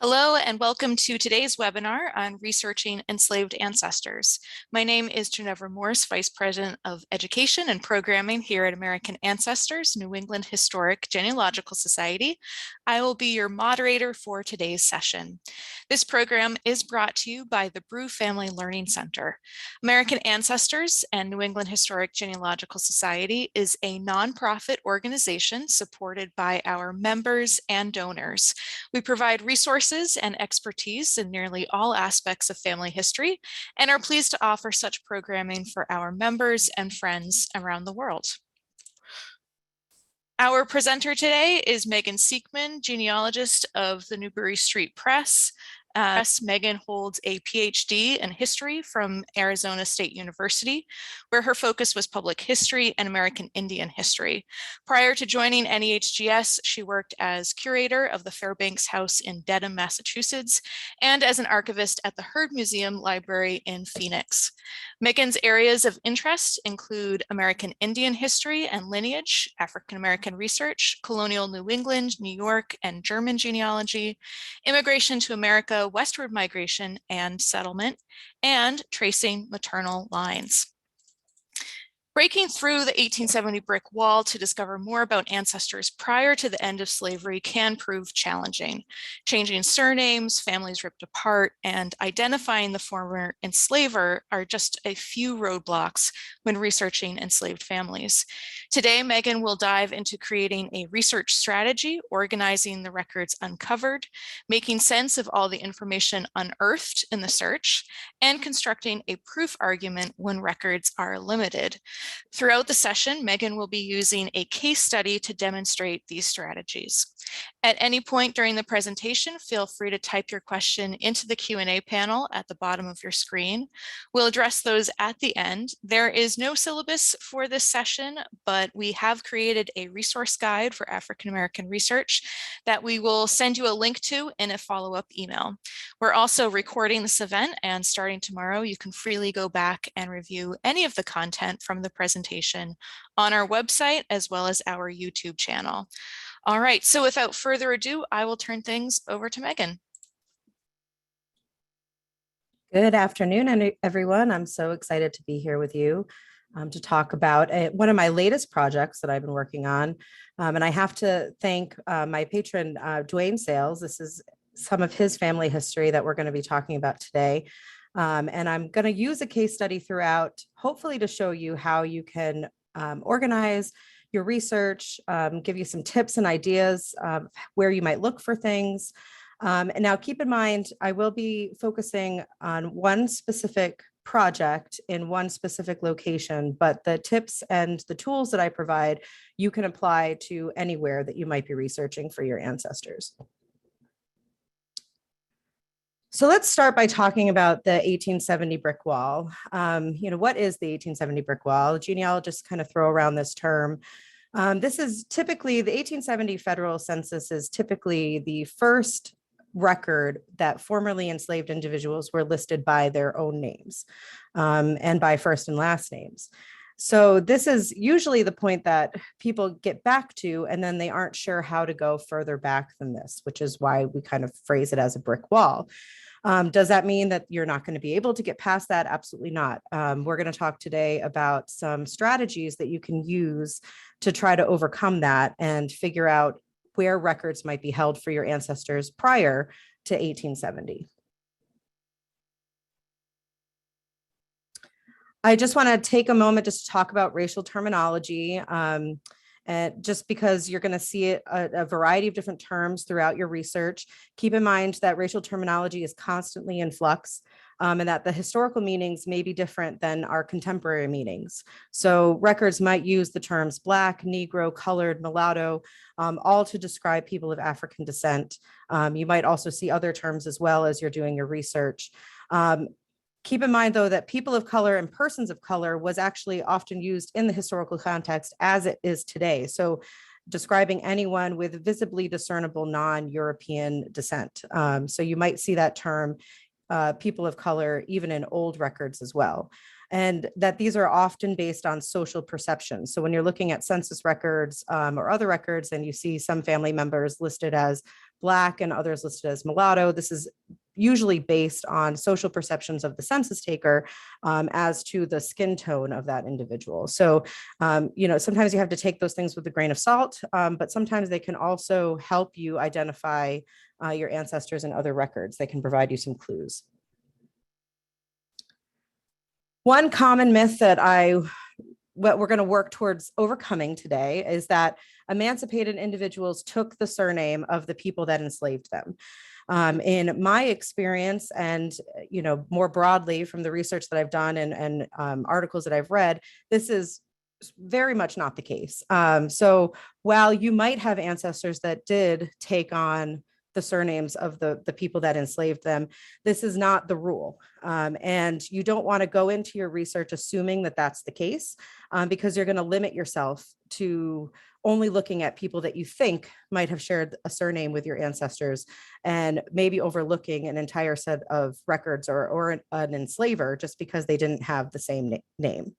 Hello and welcome to today's webinar on researching enslaved ancestors. My name is Ginevra Morse, Vice President of Education and Programming here at American Ancestors, New England Historic Genealogical Society. I will be your moderator for today's session. This program is brought to you by the Brew Family Learning Center. American Ancestors and New England Historic Genealogical Society is a nonprofit organization supported by our members and donors. We provide resources and expertise in nearly all aspects of family history and are pleased to offer such programming for our members and friends around the world. Our presenter today is Meaghan Siekman, genealogist of the Newbury Street Press. Meaghan holds a PhD in history from Arizona State University, where her focus was public history and American Indian history. Prior to joining NEHGS, she worked as curator of the Fairbanks House in Dedham, Massachusetts, and as an archivist at the Heard Museum Library in Phoenix. Meaghan's areas of interest include American Indian history and lineage, African American research, colonial New England, New York, and German genealogy, immigration to America, westward migration and settlement, and tracing maternal lines. Breaking through the 1870 brick wall to discover more about ancestors prior to the end of slavery can prove challenging. Changing surnames, families ripped apart, and identifying the former enslaver are just a few roadblocks when researching enslaved families. Today, Meaghan will dive into creating a research strategy, organizing the records uncovered, making sense of all the information unearthed in the search, and constructing a proof argument when records are limited. Throughout the session, Meaghan will be using a case study to demonstrate these strategies. At any point during the presentation, feel free to type your question into the Q&A panel at the bottom of your screen. We'll address those at the end. There is no syllabus for this session, but we have created a resource guide for African American research that we will send you a link to in a follow-up email. We're also recording this event, and starting tomorrow, you can freely go back and review any of the content from the presentation on our website as well as our YouTube channel. All right, so without further ado, I will turn things over to Meaghan. Good afternoon, everyone. I'm so excited to be here with you to talk about one of my latest projects that I've been working on. And I have to thank my patron, Dwayne Sales. This is some of his family history that we're going to be talking about today. And I'm going to use a case study throughout, hopefully to show you how you can organize your research, give you some tips and ideas where you might look for things. And now keep in mind, I will be focusing on one specific project in one specific location, but the tips and the tools that I provide, you can apply to anywhere that you might be researching for your ancestors. So let's start by talking about the 1870 brick wall. What is the 1870 brick wall? Genealogists kind of throw around this term. This is typically, the 1870 federal census is typically the first record that formerly enslaved individuals were listed by their own names and by first and last names. So this is usually the point that people get back to, and then they aren't sure how to go further back than this, which is why we kind of phrase it as a brick wall. Does that mean that you're not going to be able to get past that? Absolutely not. We're going to talk today about some strategies that you can use to try to overcome that and figure out where records might be held for your ancestors prior to 1870. I just want to take a moment just to talk about racial terminology. And just because you're going to see a variety of different terms throughout your research, keep in mind that racial terminology is constantly in flux and that the historical meanings may be different than our contemporary meanings. So records might use the terms Black, Negro, colored, mulatto, all to describe people of African descent. You might also see other terms as well as you're doing your research. Keep in mind, though, that people of color and persons of color was actually often used in the historical context as it is today. So describing anyone with visibly discernible non-European descent. So you might see that term, people of color, even in old records as well. And that these are often based on social perceptions. So when you're looking at census records or other records and you see some family members listed as Black and others listed as mulatto. This is usually based on social perceptions of the census taker as to the skin tone of that individual. So, sometimes you have to take those things with a grain of salt, but sometimes they can also help you identify your ancestors and other records. They can provide you some clues. One common myth that what we're going to work towards overcoming today is that emancipated individuals took the surname of the people that enslaved them. In my experience, and more broadly from the research that I've done and articles that I've read, this is very much not the case. So while you might have ancestors that did take on the surnames of the people that enslaved them, this is not the rule. And you don't want to go into your research assuming that that's the case, because you're going to limit yourself to only looking at people that you think might have shared a surname with your ancestors, and maybe overlooking an entire set of records or an enslaver just because they didn't have the same name.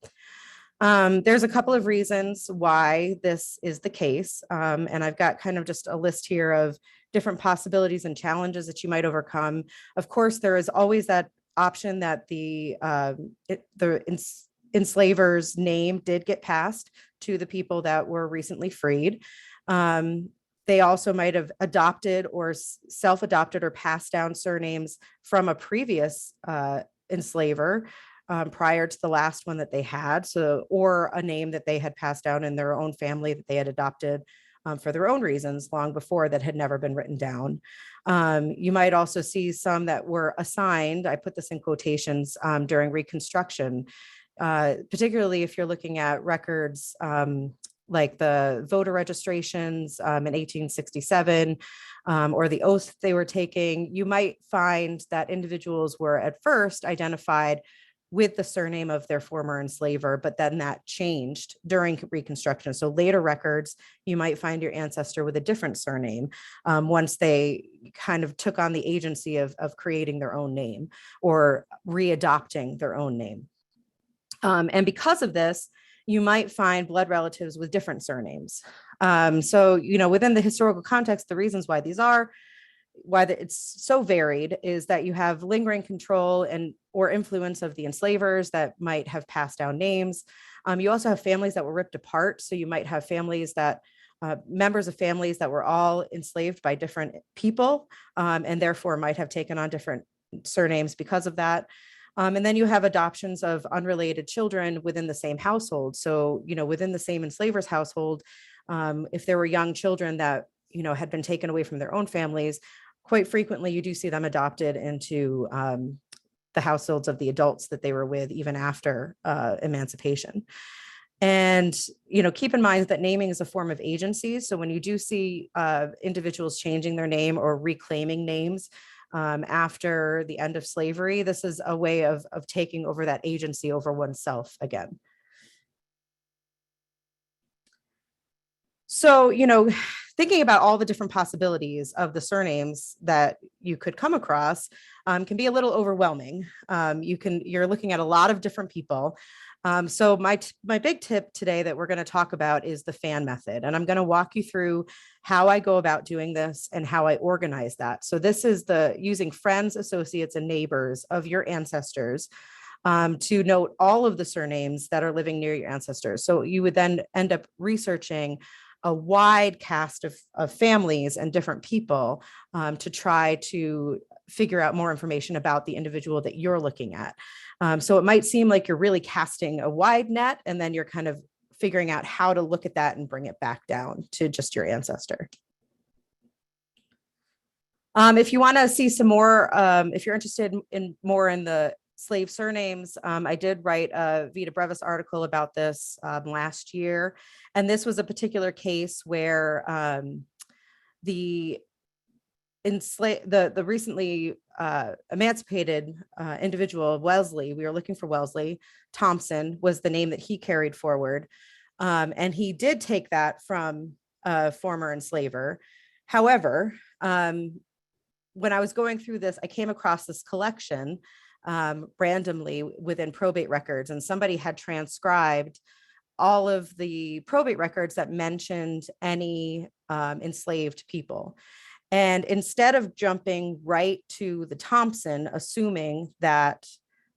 There's a couple of reasons why this is the case. And I've got kind of just a list here of different possibilities and challenges that you might overcome. Of course, there is always that option that the enslaver's name did get passed to the people that were recently freed. They also might have adopted or self-adopted or passed down surnames from a previous enslaver prior to the last one that they had. So, or a name that they had passed down in their own family that they had adopted for their own reasons long before that had never been written down. You might also see some that were assigned, I put this in quotations, during Reconstruction, particularly if you're looking at records like the voter registrations in 1867 or the oath they were taking. You might find that individuals were at first identified with the surname of their former enslaver, but then that changed during Reconstruction. So later records, you might find your ancestor with a different surname once they kind of took on the agency of creating their own name or readopting their own name. And because of this, you might find blood relatives with different surnames. So, within the historical context, the reasons why it's so varied is that you have lingering control and or influence of the enslavers that might have passed down names. You also have families that were ripped apart. So you might have families that members of families that were all enslaved by different people and therefore might have taken on different surnames because of that. And then you have adoptions of unrelated children within the same household. So, within the same enslaver's household, if there were young children that, had been taken away from their own families, quite frequently you do see them adopted into the households of the adults that they were with even after emancipation. And, keep in mind that naming is a form of agency. So when you do see individuals changing their name or reclaiming names after the end of slavery, this is a way of taking over that agency over oneself again. So, thinking about all the different possibilities of the surnames that you could come across can be a little overwhelming. You're looking at a lot of different people. So my big tip today that we're going to talk about is the fan method. And I'm going to walk you through how I go about doing this and how I organize that. So this is using friends, associates, and neighbors of your ancestors to note all of the surnames that are living near your ancestors. So you would then end up researching a wide cast of families and different people to try to figure out more information about the individual that you're looking at. So it might seem like you're really casting a wide net, and then you're kind of figuring out how to look at that and bring it back down to just your ancestor. If you want to see some more, if you're interested in more in the slave surnames, I did write a Vita Brevis article about this last year. And this was a particular case where the recently emancipated individual, Wellesley, we were looking for Wellesley Thompson was the name that he carried forward. And he did take that from a former enslaver. However, when I was going through this, I came across this collection randomly within Probate Records, and somebody had transcribed all of the probate records that mentioned any enslaved people. And instead of jumping right to the Thompson, assuming that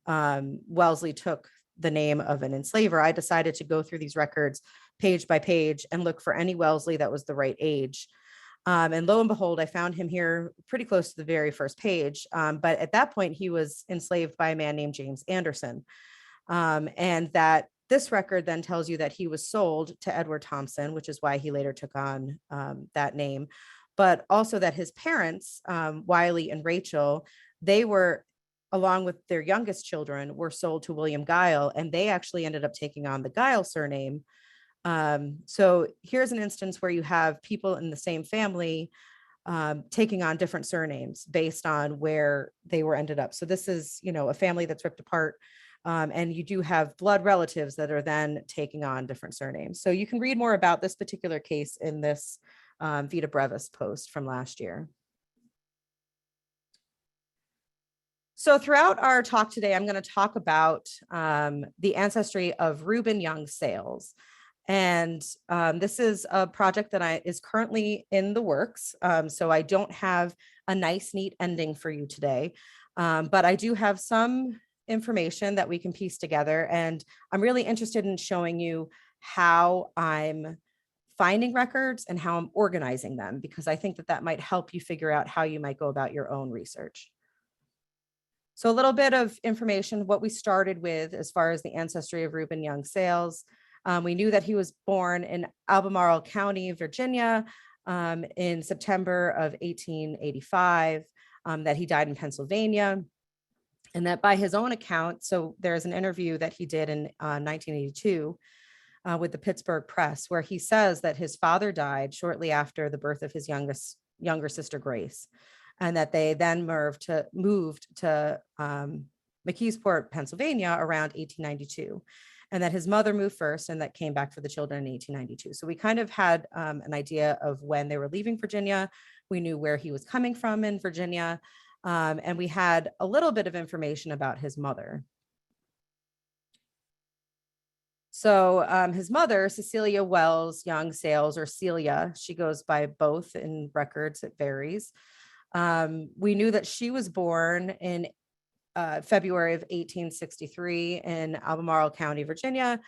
Wellesley took the name of an enslaver, I decided to go through these records page by page and look for any Wellesley that was the right age. And lo and behold, I found him here pretty close to the very first page. But at that point, he was enslaved by a man named James Anderson. And that this record then tells you that he was sold to Edward Thompson, which is why he later took on that name. But also that his parents, Wiley and Rachel, they were, along with their youngest children, were sold to William Guile, and they actually ended up taking on the Guile surname. So here's an instance where you have people in the same family taking on different surnames based on where they were ended up. So this is, a family that's ripped apart. And you do have blood relatives that are then taking on different surnames. So you can read more about this particular case in this Vita Brevis post from last year. So throughout our talk today, I'm going to talk about the ancestry of Reuben Young Sales. And this is a project that is currently in the works. So I don't have a nice, neat ending for you today, but I do have some information that we can piece together. And I'm really interested in showing you how I'm finding records and how I'm organizing them, because I think that that might help you figure out how you might go about your own research. So a little bit of information, what we started with as far as the ancestry of Reuben Young Sales. We knew that he was born in Albemarle County, Virginia, in September of 1885, that he died in Pennsylvania, and that by his own account, so there's an interview that he did in 1982 with the Pittsburgh Press, where he says that his father died shortly after the birth of his younger sister, Grace, and that they then moved to McKeesport, Pennsylvania around 1892. And that his mother moved first and that came back for the children in 1892. So we kind of had an idea of when they were leaving Virginia. We knew where he was coming from in Virginia. And we had a little bit of information about his mother. So his mother, Cecilia Wells Young Sales, or Celia, she goes by both in records, it varies. We knew that she was born in February of 1863 in Albemarle County, Virginia.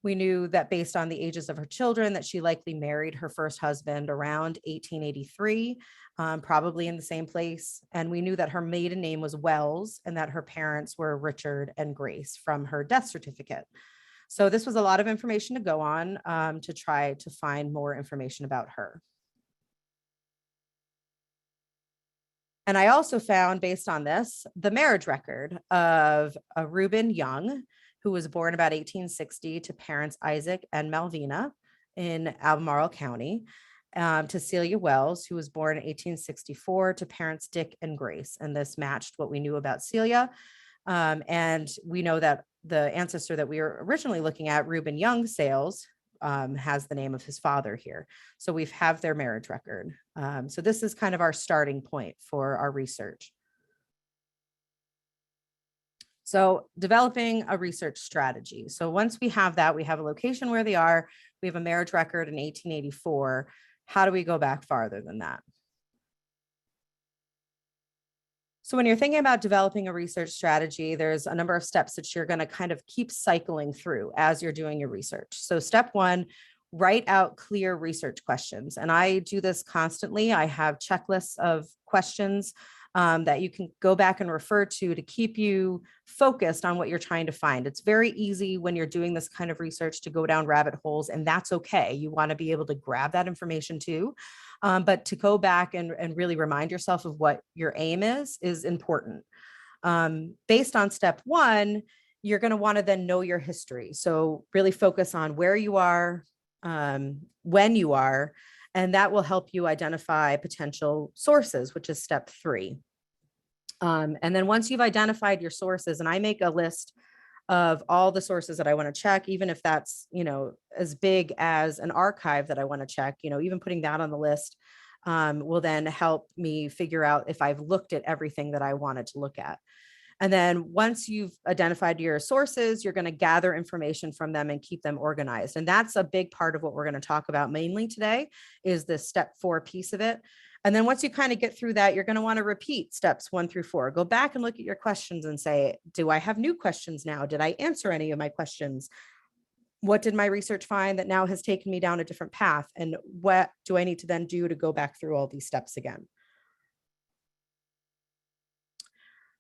We knew that based on the ages of her children, that she likely married her first husband around 1883, probably in the same place. And we knew that her maiden name was Wells and that her parents were Richard and Grace from her death certificate. So this was a lot of information to go on to try to find more information about her. And I also found, based on this, the marriage record of a Reuben Young, who was born about 1860 to parents Isaac and Malvina in Albemarle County, to Celia Wells, who was born in 1864 to parents Dick and Grace. And this matched what we knew about Celia. And we know that the ancestor that we were originally looking at, Reuben Young Sales, has the name of his father here. So we have their marriage record. So this is kind of our starting point for our research. So developing a research strategy. So once we have that, we have a location where they are, we have a marriage record in 1884. How do we go back farther than that? So when you're thinking about developing a research strategy, there's a number of steps that you're going to kind of keep cycling through as you're doing your research. So step one, write out clear research questions. And I do this constantly. I have checklists of questions that you can go back and refer to keep you focused on what you're trying to find. It's very easy when you're doing this kind of research to go down rabbit holes, and that's okay. You want to be able to grab that information too. But to go back and really remind yourself of what your aim is important. Based on step one, you're going to want to then know your history. So really focus on where you are, when you are, and that will help you identify potential sources, which is step three. And then once you've identified your sources, and I make a list of all the sources that I want to check, even if that's, as big as an archive that I want to check, even putting that on the list will then help me figure out if I've looked at everything that I wanted to look at. And then once you've identified your sources, you're going to gather information from them and keep them organized. And that's a big part of what we're going to talk about mainly today is the step 4 piece of it. And then once you kind of get through that, you're going to want to repeat steps 1 through 4. Go back and look at your questions and say, do I have new questions now? Did I answer any of my questions? What did my research find that now has taken me down a different path? And what do I need to then do to go back through all these steps again?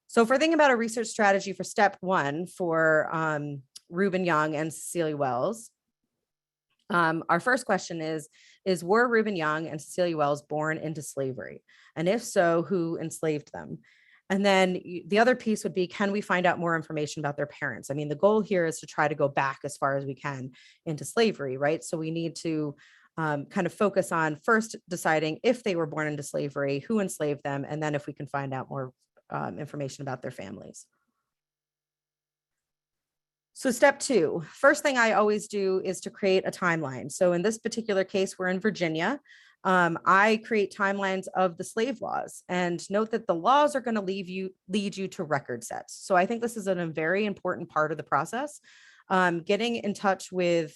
So if we're thinking about a research strategy for step 1 for Reuben Young and Cecilia Wells, our first question is were Reuben Young and Cecilia Wells born into slavery? And if so, who enslaved them? And then the other piece would be, can we find out more information about their parents? I mean, the goal here is to try to go back as far as we can into slavery, right? So we need to kind of focus on first deciding if they were born into slavery, who enslaved them, and then if we can find out more information about their families. So step 2, first thing I always do is to create a timeline. So in this particular case, we're in Virginia. I create timelines of the slave laws, and note that the laws are going to lead you to record sets. So I think this is a very important part of the process. Getting in touch with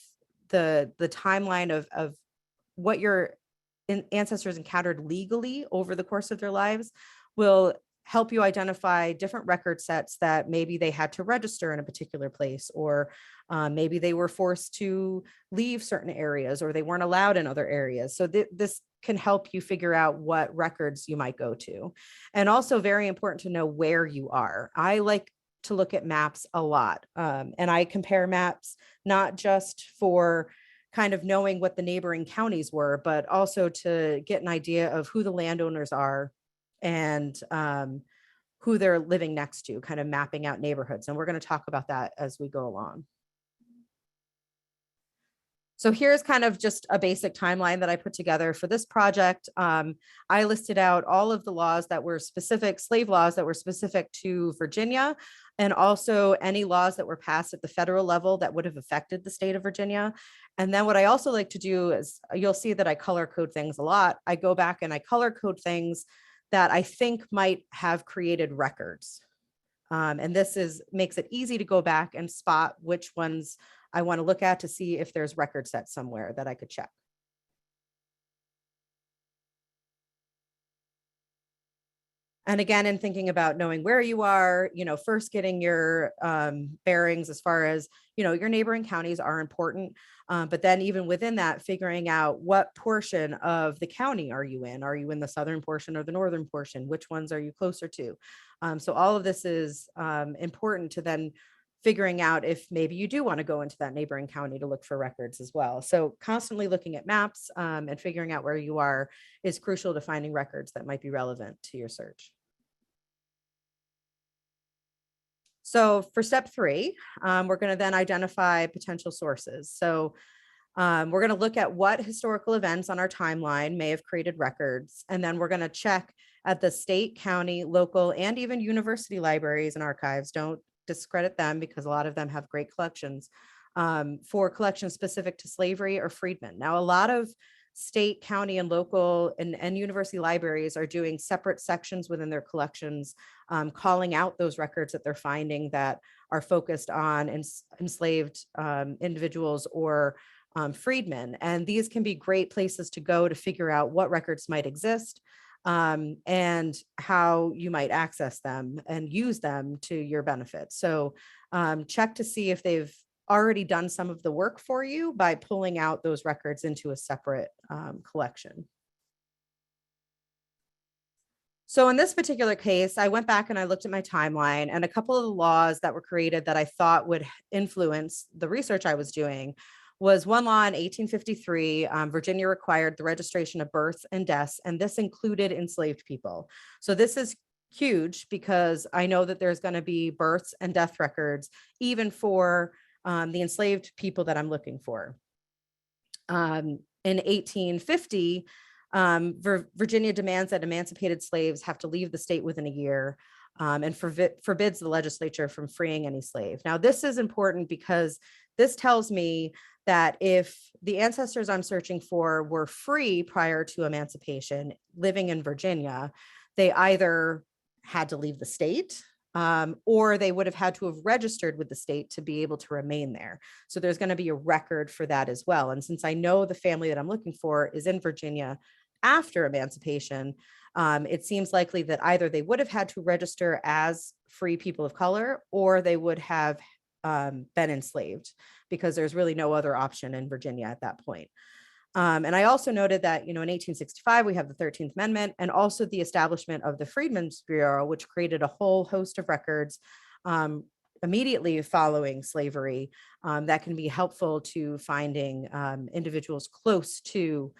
the timeline of what your ancestors encountered legally over the course of their lives will help you identify different record sets that maybe they had to register in a particular place, or maybe they were forced to leave certain areas, or they weren't allowed in other areas. So this can help you figure out what records you might go to. And also very important to know where you are. I like to look at maps a lot, and I compare maps not just for kind of knowing what the neighboring counties were, but also to get an idea of who the landowners are and who they're living next to, kind of mapping out neighborhoods. And we're going to talk about that as we go along. So here's kind of just a basic timeline that I put together for this project. I listed out all of the laws that were specific, slave laws that were specific to Virginia, and also any laws that were passed at the federal level that would have affected the state of Virginia. And then what I also like to do is, you'll see that I color code things a lot. I go back and I color code things that I think might have created records. And this makes it easy to go back and spot which ones I want to look at to see if there's record sets somewhere that I could check. And again, in thinking about knowing where you are, first getting your bearings as far as, your neighboring counties are important. But then even within that, figuring out what portion of the county are you in? Are you in the southern portion or the northern portion? Which ones are you closer to? So all of this is important to then figuring out if maybe you do want to go into that neighboring county to look for records as well. So constantly looking at maps and figuring out where you are is crucial to finding records that might be relevant to your search. So for step 3, we're going to then identify potential sources. So we're going to look at what historical events on our timeline may have created records. And then we're going to check at the state, county, local, and even university libraries and archives. Don't discredit them because a lot of them have great collections for collections specific to slavery or Friedman. Now, a lot of state, county, and local and university libraries are doing separate sections within their collections, calling out those records that they're finding that are focused on enslaved individuals or Friedman. And these can be great places to go to figure out what records might exist and how you might access them and use them to your benefit. So check to see if they've already done some of the work for you by pulling out those records into a separate collection. So in this particular case, I went back and I looked at my timeline, and a couple of the laws that were created that I thought would influence the research I was doing was one law in 1853. Virginia required the registration of births and deaths, and this included enslaved people. So this is huge because I know that there's going to be births and death records even for the enslaved people that I'm looking for. In 1850, Virginia demands that emancipated slaves have to leave the state within a year and forbids the legislature from freeing any slave. Now, this is important because this tells me that if the ancestors I'm searching for were free prior to emancipation, living in Virginia, they either had to leave the state or they would have had to have registered with the state to be able to remain there. So there's going to be a record for that as well. And since I know the family that I'm looking for is in Virginia after emancipation, it seems likely that either they would have had to register as free people of color, or they would have been enslaved, because there's really no other option in Virginia at that point. And I also noted that, in 1865, we have the 13th Amendment, and also the establishment of the Freedmen's Bureau, which created a whole host of records immediately following slavery that can be helpful to finding individuals close to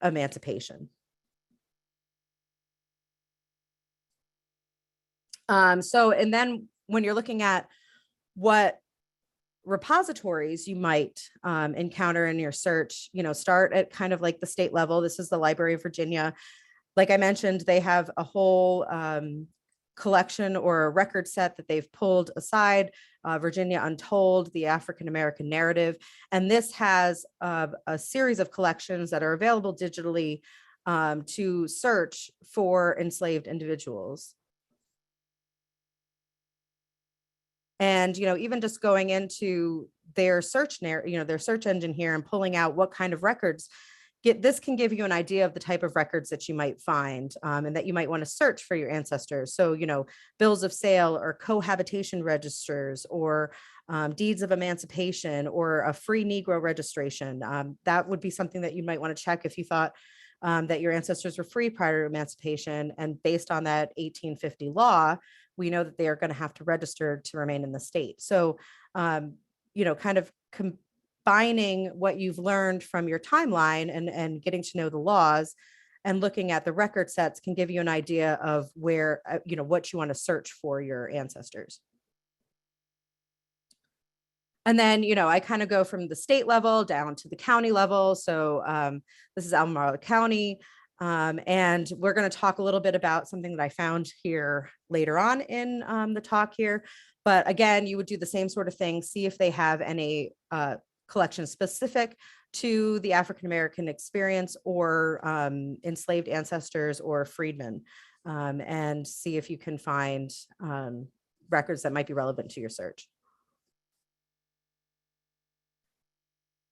emancipation. And then when you're looking at what repositories you might encounter in your search, start at kind of like the state level. This is the Library of Virginia. Like I mentioned, they have a whole collection or a record set that they've pulled aside, Virginia Untold, the African American Narrative. And this has a series of collections that are available digitally to search for enslaved individuals. And, even just going into their search, their search engine here and pulling out what kind of records, this can give you an idea of the type of records that you might find and that you might want to search for your ancestors. So, bills of sale or cohabitation registers, or deeds of emancipation, or a free Negro registration. That would be something that you might want to check if you thought that your ancestors were free prior to emancipation. And based on that 1850 law, we know that they are going to have to register to remain in the state. So, kind of combining what you've learned from your timeline and getting to know the laws and looking at the record sets can give you an idea of where, what you want to search for your ancestors. And then, I kind of go from the state level down to the county level. So this is Albemarle County. And we're going to talk a little bit about something that I found here later on in the talk here. But again, you would do the same sort of thing, see if they have any collection specific to the African-American experience, or enslaved ancestors, or freedmen, and see if you can find records that might be relevant to your search.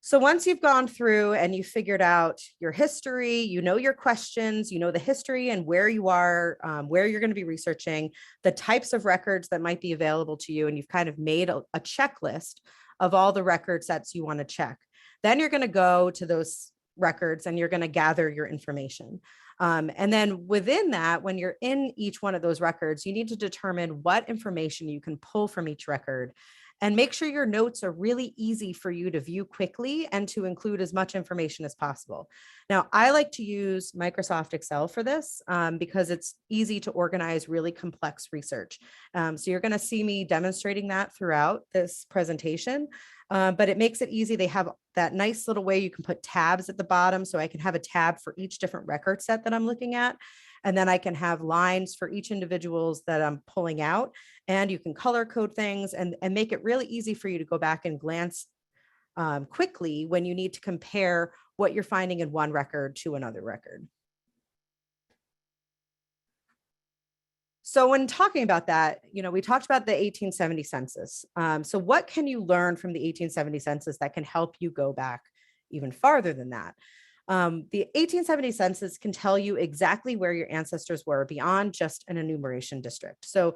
So once you've gone through and you figured out your history, your questions, the history and where you are, where you're going to be researching, the types of records that might be available to you, and you've kind of made a checklist of all the record sets you want to check. Then you're going to go to those records and you're going to gather your information. And then within that, when you're in each one of those records, you need to determine what information you can pull from each record, and make sure your notes are really easy for you to view quickly and to include as much information as possible. Now, I like to use Microsoft Excel for this because it's easy to organize really complex research. So you're going to see me demonstrating that throughout this presentation, but it makes it easy. They have that nice little way you can put tabs at the bottom. So I can have a tab for each different record set that I'm looking at. And then I can have lines for each individuals that I'm pulling out, and you can color code things and make it really easy for you to go back and glance quickly when you need to compare what you're finding in one record to another record. So when talking about that, we talked about the 1870 census. So what can you learn from the 1870 census that can help you go back even farther than that? The 1870 census can tell you exactly where your ancestors were beyond just an enumeration district. So,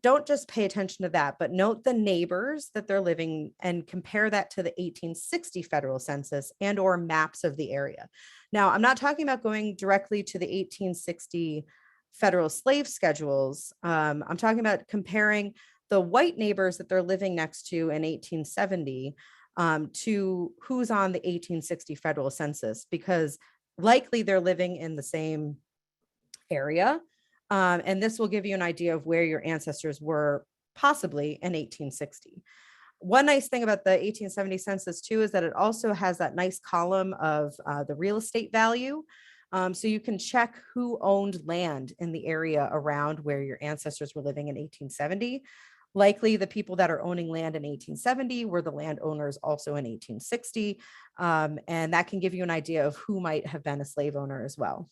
don't just pay attention to that, but note the neighbors that they're living and compare that to the 1860 federal census and or maps of the area. Now, I'm not talking about going directly to the 1860 federal slave schedules. I'm talking about comparing the white neighbors that they're living next to in 1870 to who's on the 1860 federal census, because likely they're living in the same area. And this will give you an idea of where your ancestors were possibly in 1860. One nice thing about the 1870 census too is that it also has that nice column of the real estate value. So you can check who owned land in the area around where your ancestors were living in 1870. Likely the people that are owning land in 1870 were the landowners also in 1860. And that can give you an idea of who might have been a slave owner as well.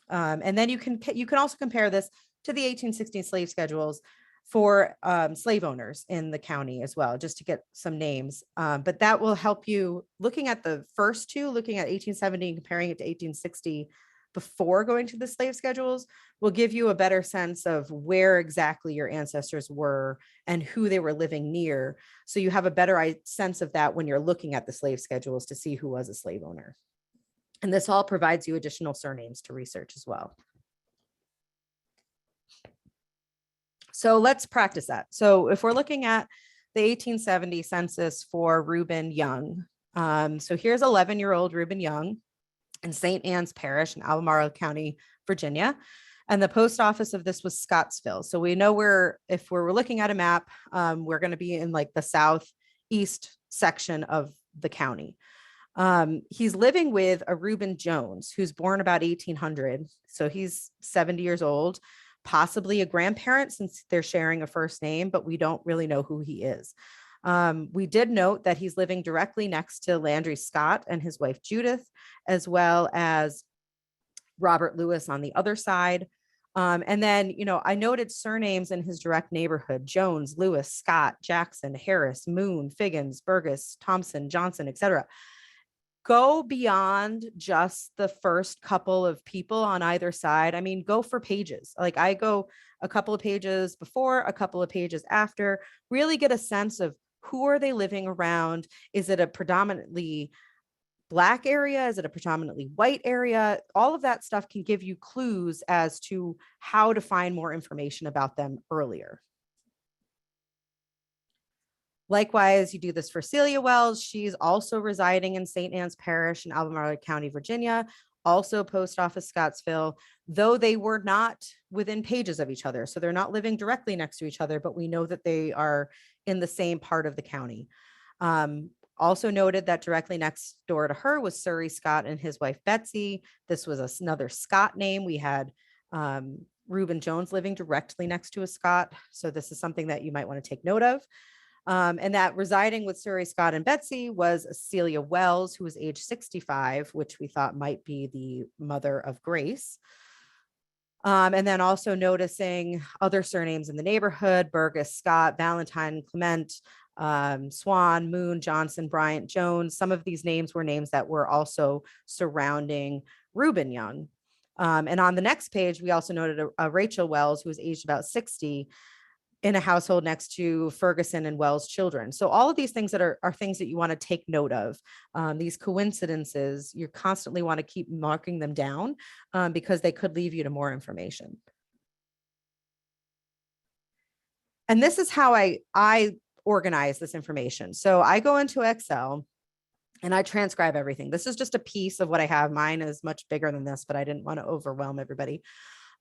And then you can also compare this to the 1860 slave schedules. for slave owners in the county as well, just to get some names. But that will help you looking at the first two, looking at 1870 and comparing it to 1860 before going to the slave schedules will give you a better sense of where exactly your ancestors were and who they were living near. So you have a better sense of that when you're looking at the slave schedules to see who was a slave owner. And this all provides you additional surnames to research as well. So let's practice that. So if we're looking at the 1870 census for Reuben Young, so here's 11-year-old Reuben Young in St. Anne's Parish in Albemarle County, Virginia. And the post office of this was Scottsville. So we know if we're looking at a map, we're going to be in like the southeast section of the county. He's living with a Reuben Jones, who's born about 1800. So he's 70 years old, possibly a grandparent since they're sharing a first name, but we don't really know who he is. We did note that he's living directly next to Landry Scott and his wife Judith, as well as Robert Lewis on the other side. And then, I noted surnames in his direct neighborhood: Jones, Lewis, Scott, Jackson, Harris, Moon, Figgins, Burgess, Thompson, Johnson, etc. Go beyond just the first couple of people on either side. I mean, go for pages. Like I go a couple of pages before, a couple of pages after, really get a sense of who are they living around? Is it a predominantly Black area? Is it a predominantly white area? All of that stuff can give you clues as to how to find more information about them earlier. Likewise, you do this for Celia Wells. She's also residing in St. Anne's Parish in Albemarle County, Virginia, also post office Scottsville, though they were not within pages of each other. So they're not living directly next to each other, but we know that they are in the same part of the county. Also noted that directly next door to her was Surrey Scott and his wife Betsy. This was another Scott name. We had Reuben Jones living directly next to a Scott. So this is something that you might want to take note of. And that residing with Surrey Scott and Betsy was Celia Wells, who was age 65, which we thought might be the mother of Grace. And then also noticing other surnames in the neighborhood: Burgess, Scott, Valentine, Clement, Swan, Moon, Johnson, Bryant, Jones. Some of these names were names that were also surrounding Reuben Young. And on the next page, we also noted a Rachel Wells, who was aged about 60, in a household next to Ferguson and Wells' children. So all of these things that are things that you want to take note of. These coincidences, you constantly want to keep marking them down because they could lead you to more information. And this is how I organize this information. So I go into Excel and I transcribe everything. This is just a piece of what I have. Mine is much bigger than this, but I didn't want to overwhelm everybody.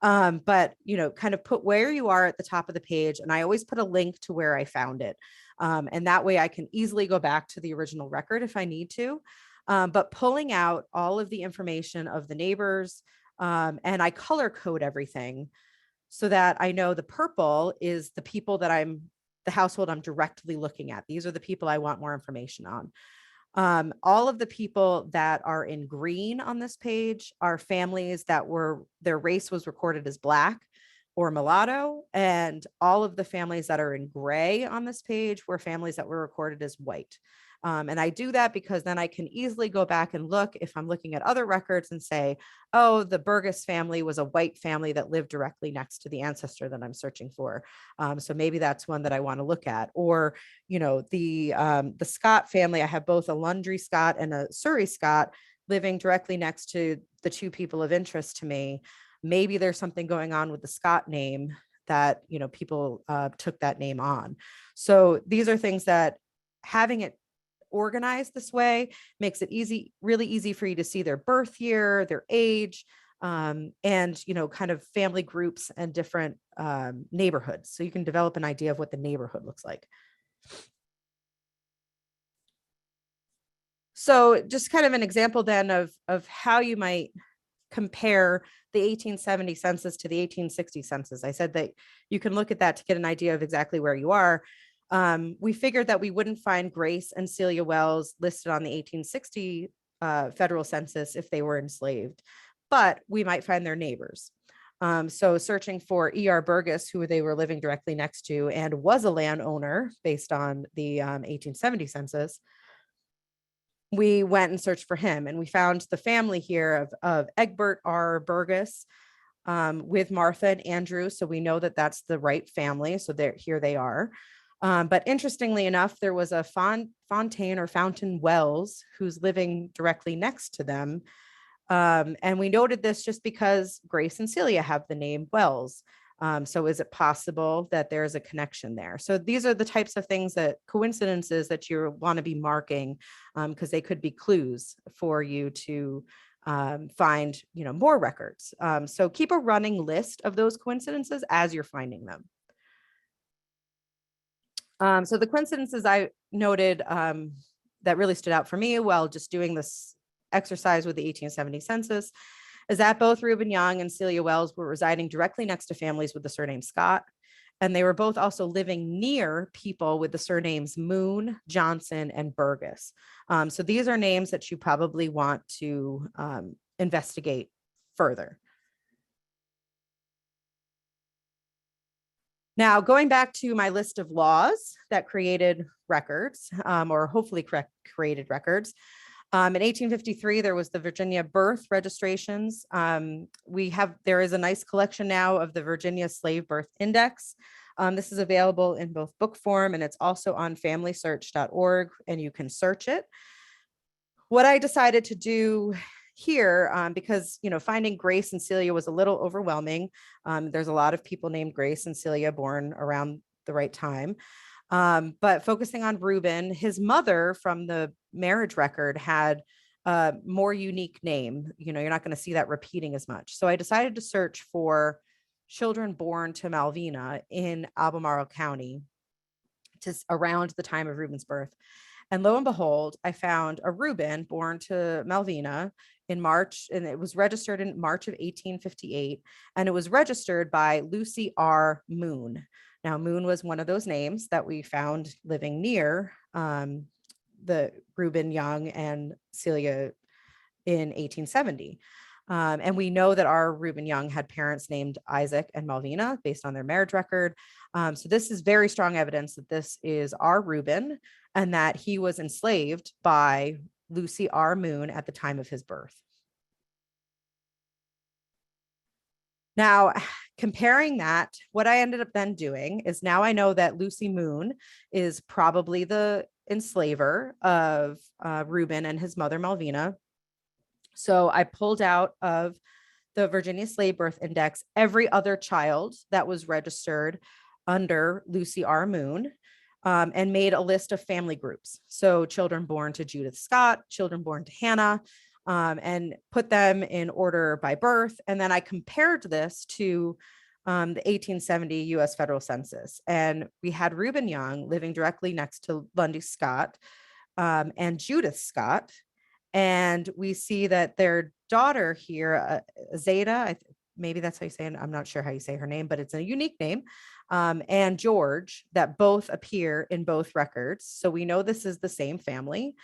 But, kind of put where you are at the top of the page. And I always put a link to where I found it. And that way I can easily go back to the original record if I need to. But pulling out all of the information of the neighbors, and I color code everything so that I know the purple is the people that the household I'm directly looking at. These are the people I want more information on. All of the people that are in green on this page are families that their race was recorded as Black or mulatto. And all of the families that are in gray on this page were families that were recorded as white. And I do that because then I can easily go back and look if I'm looking at other records and say, oh, the Burgess family was a white family that lived directly next to the ancestor that I'm searching for. So maybe that's one that I want to look at. Or, the Scott family, I have both a Landry Scott and a Surrey Scott living directly next to the two people of interest to me. Maybe there's something going on with the Scott name that, people took that name on. So these are things that having it organized this way makes it really easy for you to see their birth year, their age, and kind of family groups and different neighborhoods. So you can develop an idea of what the neighborhood looks like. So just kind of an example then of how you might compare the 1870 census to the 1860 census. I said that you can look at that to get an idea of exactly where you are. We figured that we wouldn't find Grace and Celia Wells listed on the 1860 federal census if they were enslaved, but we might find their neighbors. So searching for E.R. Burgess, who they were living directly next to and was a landowner based on the 1870 census, we went and searched for him, and we found the family here of Egbert R. Burgess with Martha and Andrew. So we know that that's the right family. So here they are. But interestingly enough, there was a Fontaine or Fountain Wells who's living directly next to them. And we noted this just because Grace and Celia have the name Wells. So is it possible that there's a connection there? So these are the types of things, that coincidences that you want to be marking, because they could be clues for you to find, more records. So keep a running list of those coincidences as you're finding them. So the coincidences I noted that really stood out for me while just doing this exercise with the 1870 census is that both Reuben Young and Celia Wells were residing directly next to families with the surname Scott. And they were both also living near people with the surnames Moon, Johnson, and Burgess. So these are names that you probably want to investigate further. Now, going back to my list of laws that created records, or hopefully created records. In 1853, there was the Virginia birth registrations. There is a nice collection now of the Virginia Slave Birth Index. This is available in both book form, and it's also on familysearch.org, and you can search it. What I decided to do here, because finding Grace and Celia was a little overwhelming. There's a lot of people named Grace and Celia born around the right time. But focusing on Reuben, his mother from the marriage record had a more unique name. You're not going to see that repeating as much. So I decided to search for children born to Malvina in Albemarle County around the time of Reuben's birth. And lo and behold, I found a Reuben born to Malvina in March, and it was registered in March of 1858, and it was registered by Lucy R. Moon. Now, Moon was one of those names that we found living near the Reuben Young and Celia in 1870. And we know that our Reuben Young had parents named Isaac and Malvina based on their marriage record. So this is very strong evidence that this is our Reuben and that he was enslaved by Lucy R. Moon at the time of his birth. Now, comparing that, what I ended up then doing is now I know that Lucy Moon is probably the enslaver of Reuben and his mother Malvina. So I pulled out of the Virginia Slave Birth Index every other child that was registered under Lucy R. Moon, and made a list of family groups. So children born to Judith Scott, children born to Hannah, and put them in order by birth. And then I compared this to the 1870 US federal census. And we had Reuben Young living directly next to Lundy Scott and Judith Scott. And we see that their daughter here, Zeta, maybe that's how you say it. I'm not sure how you say her name, but it's a unique name. And George, that both appear in both records. So we know this is the same family.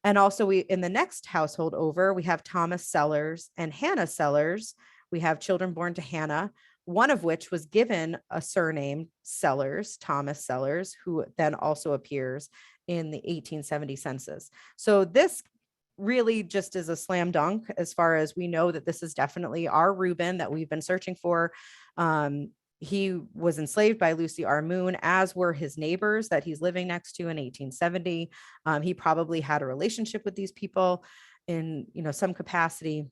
And also in the next household over, we have Thomas Sellers and Hannah Sellers. We have children born to Hannah, one of which was given a surname Sellers, Thomas Sellers, who then also appears in the 1870 census. So this really just is a slam dunk as far as we know that this is definitely our Reuben that we've been searching for. He was enslaved by Lucy R. Moon, as were his neighbors that he's living next to in 1870. He probably had a relationship with these people in some capacity,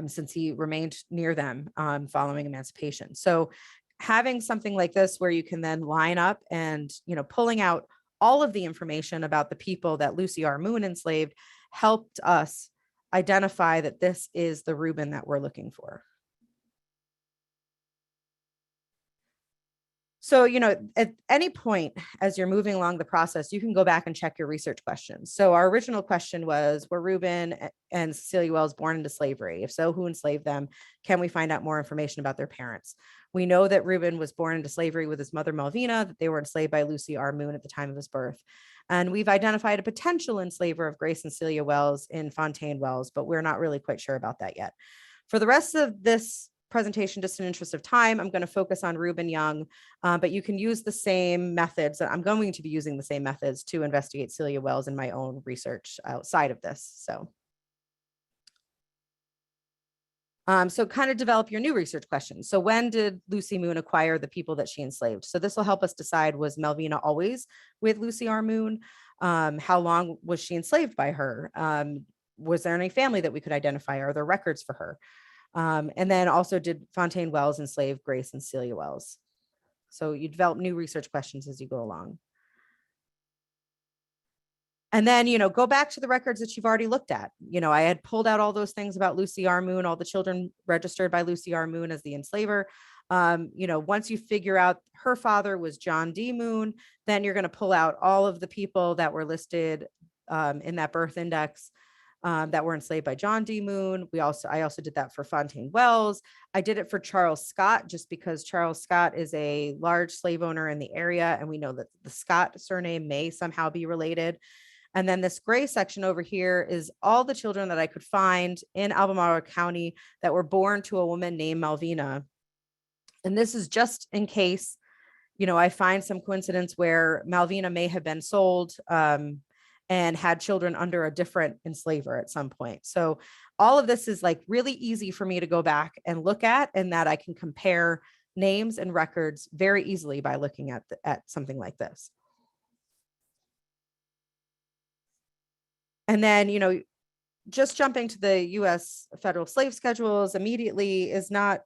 since he remained near them following emancipation. So having something like this where you can then line up and pulling out all of the information about the people that Lucy R. Moon enslaved helped us identify that this is the Reuben that we're looking for. So, at any point as you're moving along the process, you can go back and check your research questions. So our original question was, were Reuben and Cecilia Wells born into slavery? If so, who enslaved them? Can we find out more information about their parents? We know that Reuben was born into slavery with his mother Malvina, that they were enslaved by Lucy R. Moon at the time of his birth. And we've identified a potential enslaver of Grace and Celia Wells in Fontaine Wells, but we're not really quite sure about that yet. For the rest of this presentation, just in interest of time, I'm going to focus on Reuben Young, but you can use the same methods. I'm going to be using the same methods to investigate Celia Wells in my own research outside of this. So kind of develop your new research questions. So when did Lucy Moon acquire the people that she enslaved? So this will help us decide, was Malvina always with Lucy R. Moon? How long was she enslaved by her? Was there any family that we could identify? Are there records for her? And then also, did Fontaine Wells enslave Grace and Celia Wells? So you develop new research questions as you go along. And then, go back to the records that you've already looked at. I had pulled out all those things about Lucy R. Moon, all the children registered by Lucy R. Moon as the enslaver. Once you figure out her father was John D. Moon, then you're going to pull out all of the people that were listed in that birth index that were enslaved by John D. Moon. I also did that for Fontaine Wells. I did it for Charles Scott, just because Charles Scott is a large slave owner in the area, and we know that the Scott surname may somehow be related. And then this gray section over here is all the children that I could find in Albemarle County that were born to a woman named Malvina. And this is just in case, I find some coincidence where Malvina may have been sold and had children under a different enslaver at some point. So all of this is like really easy for me to go back and look at, and that I can compare names and records very easily by looking at something like this. And then, just jumping to the U.S. federal slave schedules immediately is not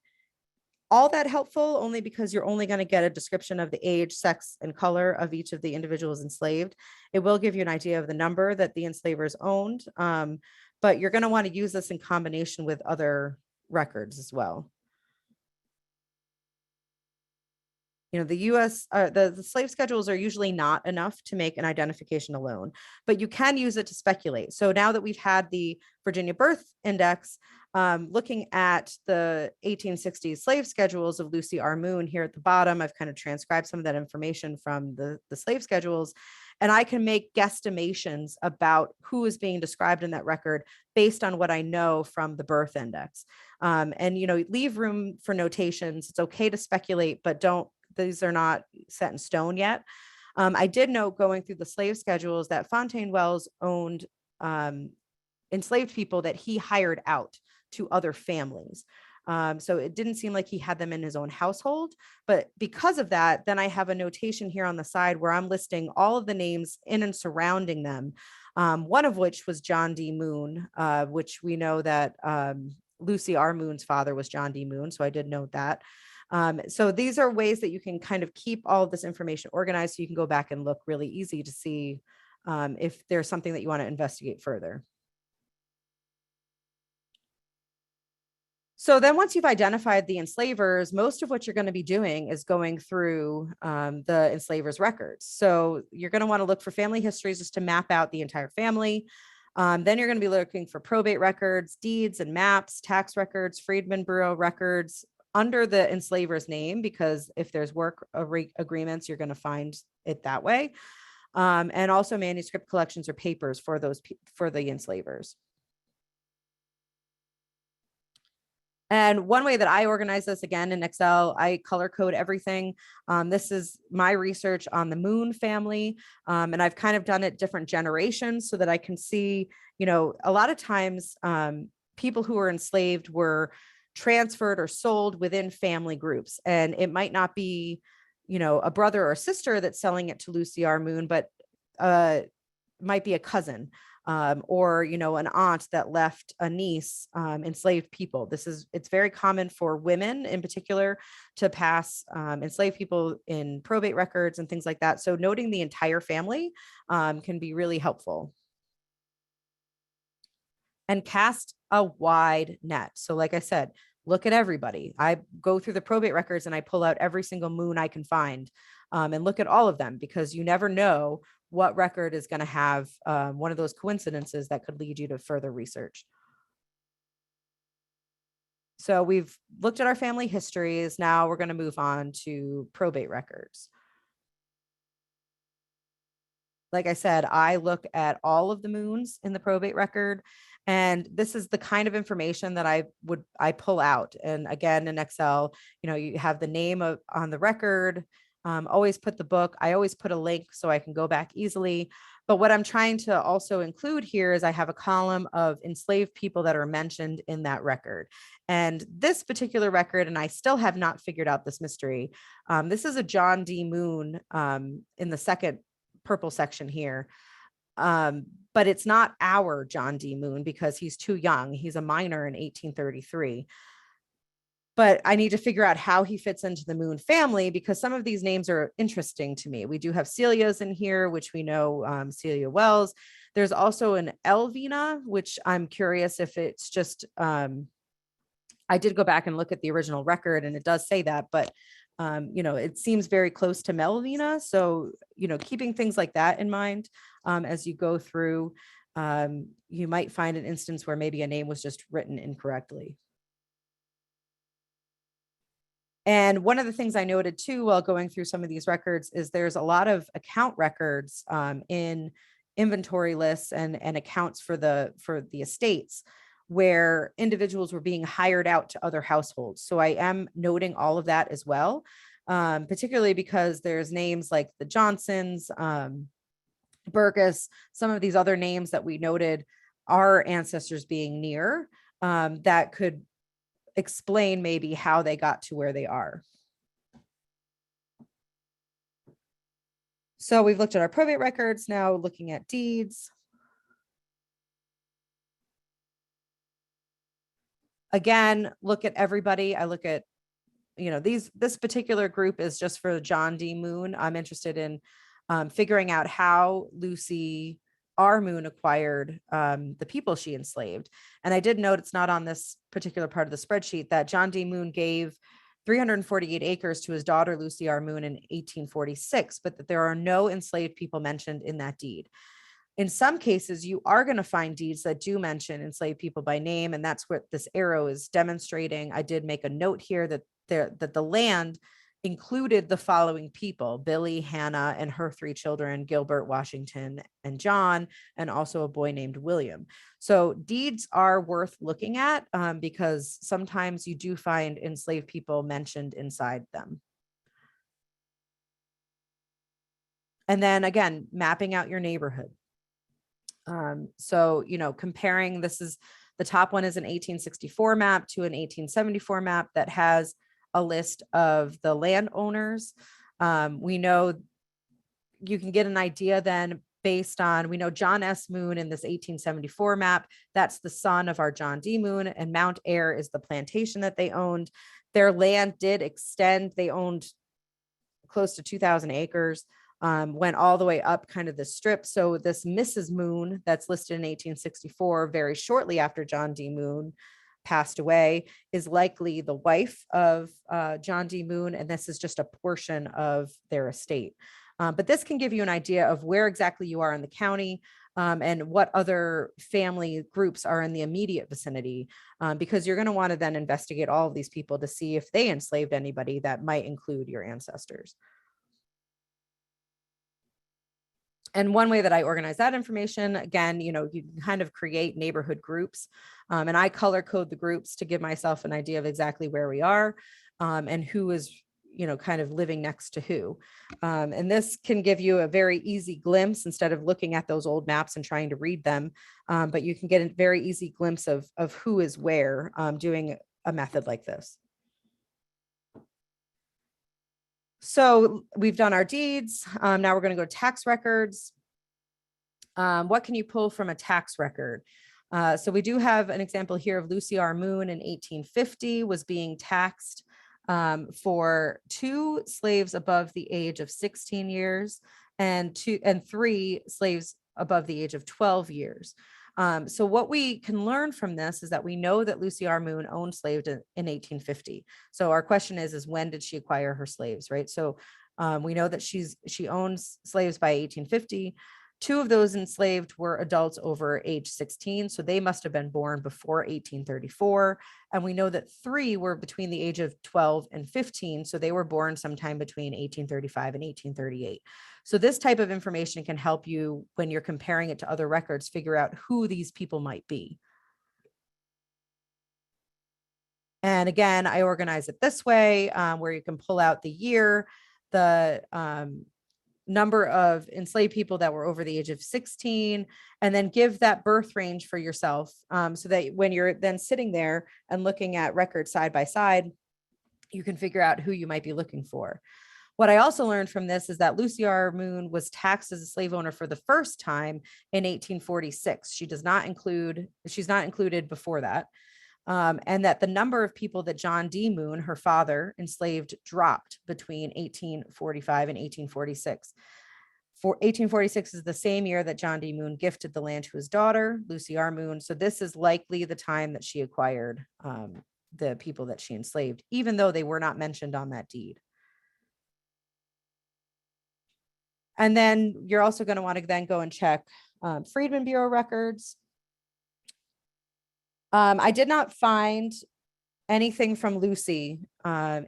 all that helpful, only because you're only going to get a description of the age, sex, and color of each of the individuals enslaved. It will give you an idea of the number that the enslavers owned, but you're going to want to use this in combination with other records as well. The U.S. The slave schedules are usually not enough to make an identification alone, but you can use it to speculate. So now that we've had the Virginia Birth Index, looking at the 1860s slave schedules of Lucy R. Moon here at the bottom, I've kind of transcribed some of that information from the slave schedules, and I can make guesstimations about who is being described in that record based on what I know from the birth index. And leave room for notations. It's okay to speculate, but these are not set in stone yet. I did note, going through the slave schedules, that Fontaine Wells owned enslaved people that he hired out to other families. So it didn't seem like he had them in his own household. But because of that, then I have a notation here on the side where I'm listing all of the names in and surrounding them, one of which was John D. Moon, which we know that Lucy R. Moon's father was John D. Moon. So I did note that. So these are ways that you can kind of keep all of this information organized, so you can go back and look really easy to see if there's something that you want to investigate further. So then once you've identified the enslavers, most of what you're going to be doing is going through the enslavers records. So you're going to want to look for family histories just to map out the entire family. Then you're going to be looking for probate records, deeds and maps, tax records, Friedman Bureau records under the enslaver's name, because if there's work agreements, you're going to find it that way. And also manuscript collections or papers for the enslavers. And one way that I organize this, again, in Excel, I color code everything. This is my research on the Moon family. And I've kind of done it different generations so that I can see, a lot of times people who were enslaved were transferred or sold within family groups. And it might not be, a brother or sister that's selling it to Lucy R. Moon, but might be a cousin. Or, an aunt that left a niece, enslaved people. It's very common for women in particular to pass enslaved people in probate records and things like that. So noting the entire family can be really helpful. And cast a wide net. So like I said, look at everybody. I go through the probate records and I pull out every single Moon I can find and look at all of them, because you never know what record is going to have one of those coincidences that could lead you to further research. So we've looked at our family histories. Now we're going to move on to probate records. Like I said, I look at all of the Moons in the probate record, And this is the kind of information that I pull out. And again, in Excel, you have the name on the record, always put the book. I always put a link so I can go back easily. But what I'm trying to also include here is I have a column of enslaved people that are mentioned in that record. And this particular record, and I still have not figured out this mystery. This is a John D. Moon in the second purple section here. But it's not our John D. Moon because he's too young. He's a minor in 1833. But I need to figure out how he fits into the Moon family because some of these names are interesting to me. We do have Celia's in here, which we know Celia Wells. There's also an Elvina, which I'm curious if it's just, I did go back and look at the original record and it does say that, but it seems very close to Melvina. So, keeping things like that in mind as you go through, you might find an instance where maybe a name was just written incorrectly. And one of the things I noted too, while going through some of these records, is there's a lot of account records in inventory lists and accounts for the estates where individuals were being hired out to other households. So I am noting all of that as well, particularly because there's names like the Johnsons, Burgess, some of these other names that we noted our ancestors being near that could explain maybe how they got to where they are. So we've looked at our probate records, now looking at deeds. Again, look at everybody. I look at, this particular group is just for John D. Moon. I'm interested in figuring out how Lucy R. Moon acquired the people she enslaved. And I did note, it's not on this particular part of the spreadsheet, that John D. Moon gave 348 acres to his daughter, Lucy R. Moon, in 1846, but that there are no enslaved people mentioned in that deed. In some cases, you are going to find deeds that do mention enslaved people by name, and that's what this arrow is demonstrating. I did make a note here that the land included the following people: Billy, Hannah, and her 3 children, Gilbert, Washington, and John, and also a boy named William. So deeds are worth looking at because sometimes you do find enslaved people mentioned inside them. And then again, mapping out your neighborhood. So, comparing, this is the top one is an 1864 map to an 1874 map that has a list of the landowners. We know you can get an idea then based on, we know John S. Moon in this 1874 map, that's the son of our John D. Moon, and Mount Ayr is the plantation that they owned. Their land did extend. They owned close to 2,000 acres. Went all the way up kind of the strip. So this Mrs. Moon that's listed in 1864, very shortly after John D. Moon passed away, is likely the wife of John D. Moon, and this is just a portion of their estate. But this can give you an idea of where exactly you are in the county and what other family groups are in the immediate vicinity, because you're going to want to then investigate all of these people to see if they enslaved anybody that might include your ancestors. And one way that I organize that information, again, you can kind of create neighborhood groups, and I color code the groups to give myself an idea of exactly where we are and who is, kind of living next to who. And this can give you a very easy glimpse instead of looking at those old maps and trying to read them. But you can get a very easy glimpse of who is where doing a method like this. So we've done our deeds. Now we're going to go to tax records. What can you pull from a tax record? So we do have an example here of Lucy R. Moon in 1850 was being taxed for 2 slaves above the age of 16 years and 3 slaves above the age of 12 years. So what we can learn from this is that we know that Lucy R. Moon owned slaves in 1850. So our question is when did she acquire her slaves, right? So we know that she owns slaves by 1850. 2 of those enslaved were adults over age 16, so they must have been born before 1834. And we know that 3 were between the age of 12 and 15, so they were born sometime between 1835 and 1838. So this type of information can help you when you're comparing it to other records, figure out who these people might be. And again, I organize it this way, where you can pull out the year, the number of enslaved people that were over the age of 16, and then give that birth range for yourself, so that when you're then sitting there and looking at records side by side, you can figure out who you might be looking for. What I also learned from this is that Lucy R. Moon was taxed as a slave owner for the first time in 1846. She's not included before that. And that the number of people that John D. Moon, her father, enslaved dropped between 1845 and 1846. 1846 is the same year that John D. Moon gifted the land to his daughter, Lucy R. Moon. So this is likely the time that she acquired the people that she enslaved, even though they were not mentioned on that deed. And then you're also going to want to then go and check Friedman Bureau records. I did not find anything from Lucy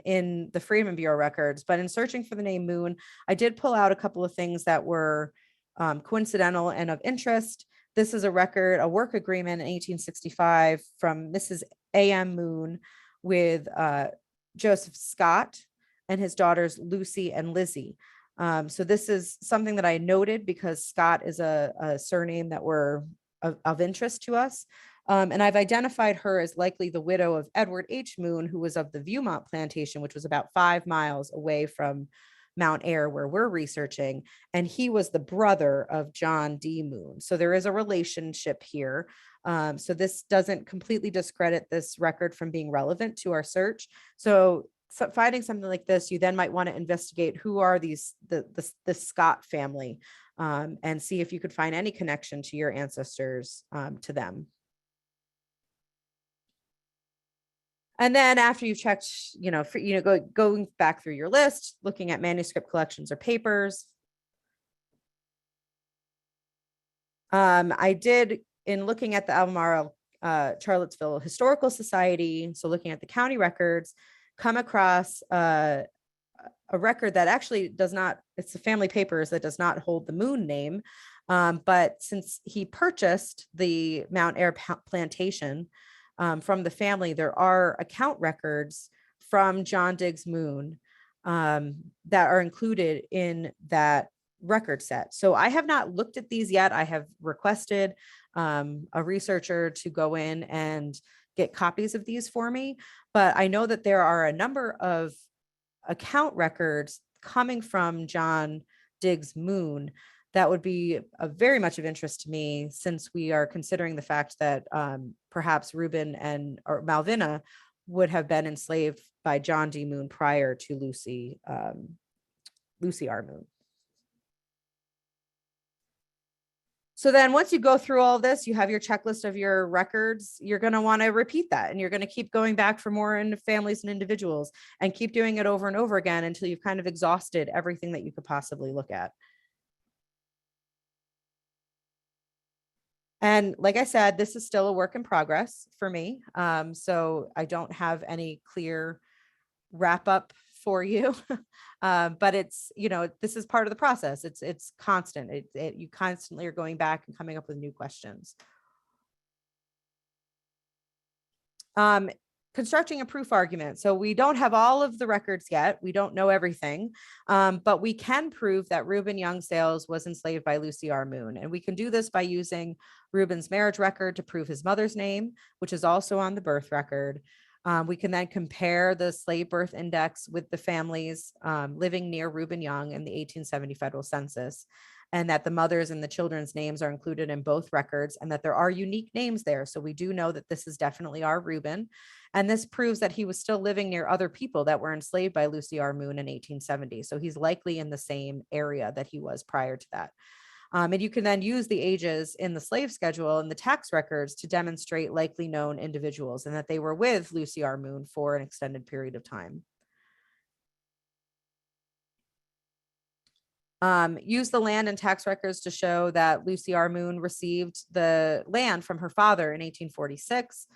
in the Friedman Bureau records, but in searching for the name Moon, I did pull out a couple of things that were coincidental and of interest. This is a work agreement in 1865 from Mrs. A.M. Moon with Joseph Scott and his daughters Lucy and Lizzie. So this is something that I noted because Scott is a surname that were of interest to us. And I've identified her as likely the widow of Edward H. Moon, who was of the Viewmont plantation, which was about 5 miles away from Mount Ayr, where we're researching. And he was the brother of John D. Moon. So there is a relationship here. So this doesn't completely discredit this record from being relevant to our search. So finding something like this, you then might want to investigate who are the Scott family, and see if you could find any connection to your ancestors to them. And then after you've checked, going back through your list, looking at manuscript collections or papers. I did, in looking at the Albemarle Charlottesville Historical Society, so looking at the county records, come across a record that actually does not, it's the family papers that does not hold the Moon name. But since he purchased the Mount Ayr plantation from the family, there are account records from John Diggs Moon that are included in that record set. So I have not looked at these yet. I have requested a researcher to go in and get copies of these for me, but I know that there are a number of account records coming from John Diggs Moon that would be very much of interest to me, since we are considering the fact that perhaps Reuben or Malvina would have been enslaved by John D. Moon prior to Lucy R. Moon. So then once you go through all this, you have your checklist of your records, you're going to want to repeat that, and you're going to keep going back for more into families and individuals, and keep doing it over and over again until you've kind of exhausted everything that you could possibly look at. And like I said, this is still a work in progress for me. So I don't have any clear wrap up for you, but it's, this is part of the process. It's constant. You constantly are going back and coming up with new questions. Constructing a proof argument. So we don't have all of the records yet. We don't know everything, but we can prove that Reuben Young Sales was enslaved by Lucy R. Moon. And we can do this by using Reuben's marriage record to prove his mother's name, which is also on the birth record. We can then compare the slave birth index with the families living near Reuben Young in the 1870 federal census, and that the mothers and the children's names are included in both records, and that there are unique names there. So we do know that this is definitely our Reuben. And this proves that he was still living near other people that were enslaved by Lucy R. Moon in 1870. So he's likely in the same area that he was prior to that. And you can then use the ages in the slave schedule and the tax records to demonstrate likely known individuals and that they were with Lucy R. Moon for an extended period of time. Use the land and tax records to show that Lucy R. Moon received the land from her father in 1846.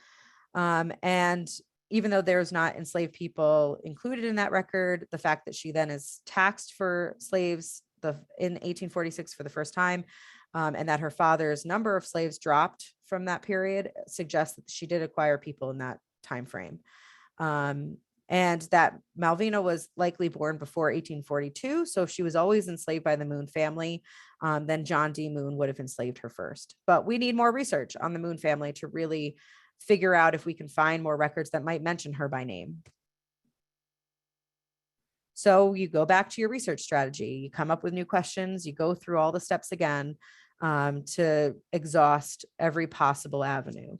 And even though there's not enslaved people included in that record, the fact that she then is taxed for slaves in 1846 for the first time, and that her father's number of slaves dropped from that period suggests that she did acquire people in that time frame. And that Malvina was likely born before 1842. So if she was always enslaved by the Moon family, then John D. Moon would have enslaved her first. But we need more research on the Moon family to really figure out if we can find more records that might mention her by name. So you go back to your research strategy, you come up with new questions, you go through all the steps again to exhaust every possible avenue.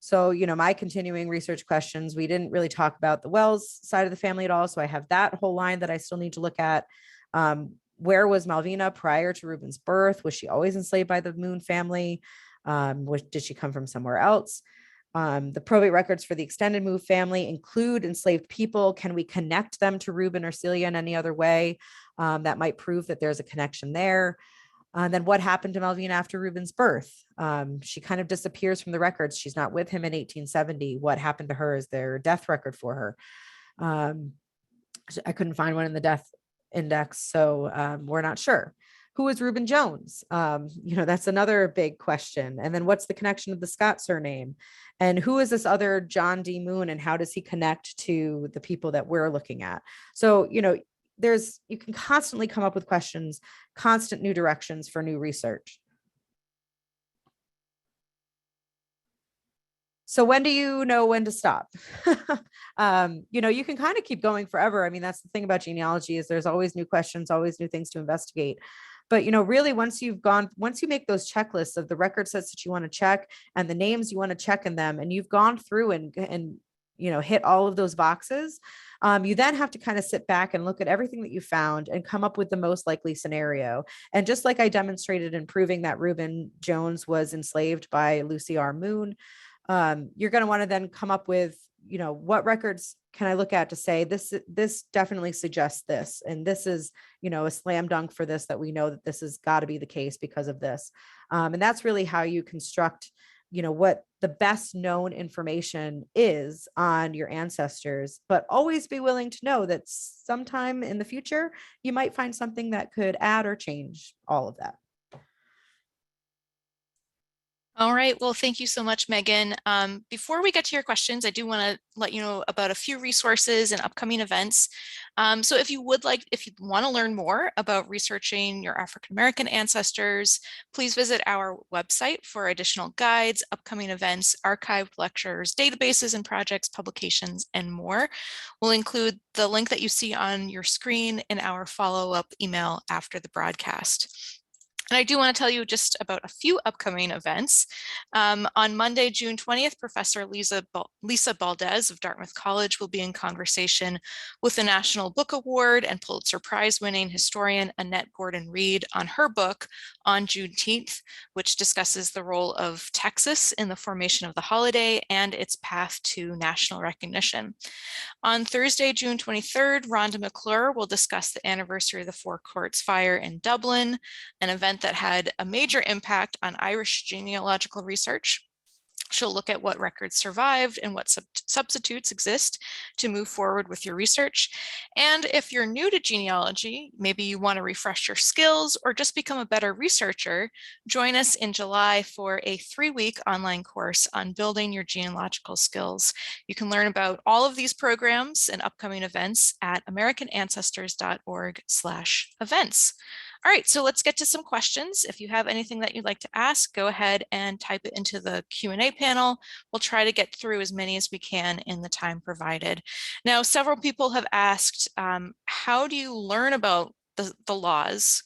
So, my continuing research questions, we didn't really talk about the Wells side of the family at all. So I have that whole line that I still need to look at. Where was Malvina prior to Reuben's birth? Was she always enslaved by the Moon family? Did she come from somewhere else? The probate records for the extended Moon family include enslaved people. Can we connect them to Reuben or Celia in any other way that might prove that there's a connection there? Then what happened to Malvina after Reuben's birth? She kind of disappears from the records. She's not with him in 1870. What happened to her? Is there a death record for her? I couldn't find one in the death index, so we're not sure. Who is Reuben Jones? That's another big question. And then what's the connection of the Scott surname? And who is this other John D. Moon, and how does he connect to the people that we're looking at? So, you can constantly come up with questions, constant new directions for new research. So when do you know when to stop? You can kind of keep going forever. I mean, that's the thing about genealogy, is there's always new questions, always new things to investigate. But, really, once you make those checklists of the record sets that you want to check and the names you want to check in them, and you've gone through and hit all of those boxes, you then have to kind of sit back and look at everything that you found and come up with the most likely scenario. And just like I demonstrated in proving that Reuben Jones was enslaved by Lucy R. Moon, you're going to want to then come up with, what records can I look at to say this definitely suggests this, and this is, a slam dunk for this, that we know that this has got to be the case because of this. And that's really how you construct, what the best known information is on your ancestors, but always be willing to know that sometime in the future, you might find something that could add or change all of that. All right, well, thank you so much, Megan. Before we get to your questions, I do want to let you know about a few resources and upcoming events. So if you want to learn more about researching your African-American ancestors, please visit our website for additional guides, upcoming events, archived lectures, databases and projects, publications, and more. We'll include the link that you see on your screen in our follow-up email after the broadcast. And I do want to tell you just about a few upcoming events. On Monday, June 20th, Professor Lisa Baldes of Dartmouth College will be in conversation with the National Book Award and Pulitzer Prize winning historian Annette Gordon-Reed on her book On Juneteenth, which discusses the role of Texas in the formation of the holiday and its path to national recognition. On Thursday, June 23rd, Rhonda McClure will discuss the anniversary of the Four Courts fire in Dublin, an event that had a major impact on Irish genealogical research. She'll look at what records survived and what substitutes exist to move forward with your research. And if you're new to genealogy, maybe you want to refresh your skills or just become a better researcher, join us in July for a 3-week online course on building your genealogical skills. You can learn about all of these programs and upcoming events at americanancestors.org/events. All right, so let's get to some questions. If you have anything that you'd like to ask, go ahead and type it into the Q&A panel. We'll try to get through as many as we can in the time provided. Now, several people have asked, how do you learn about the laws,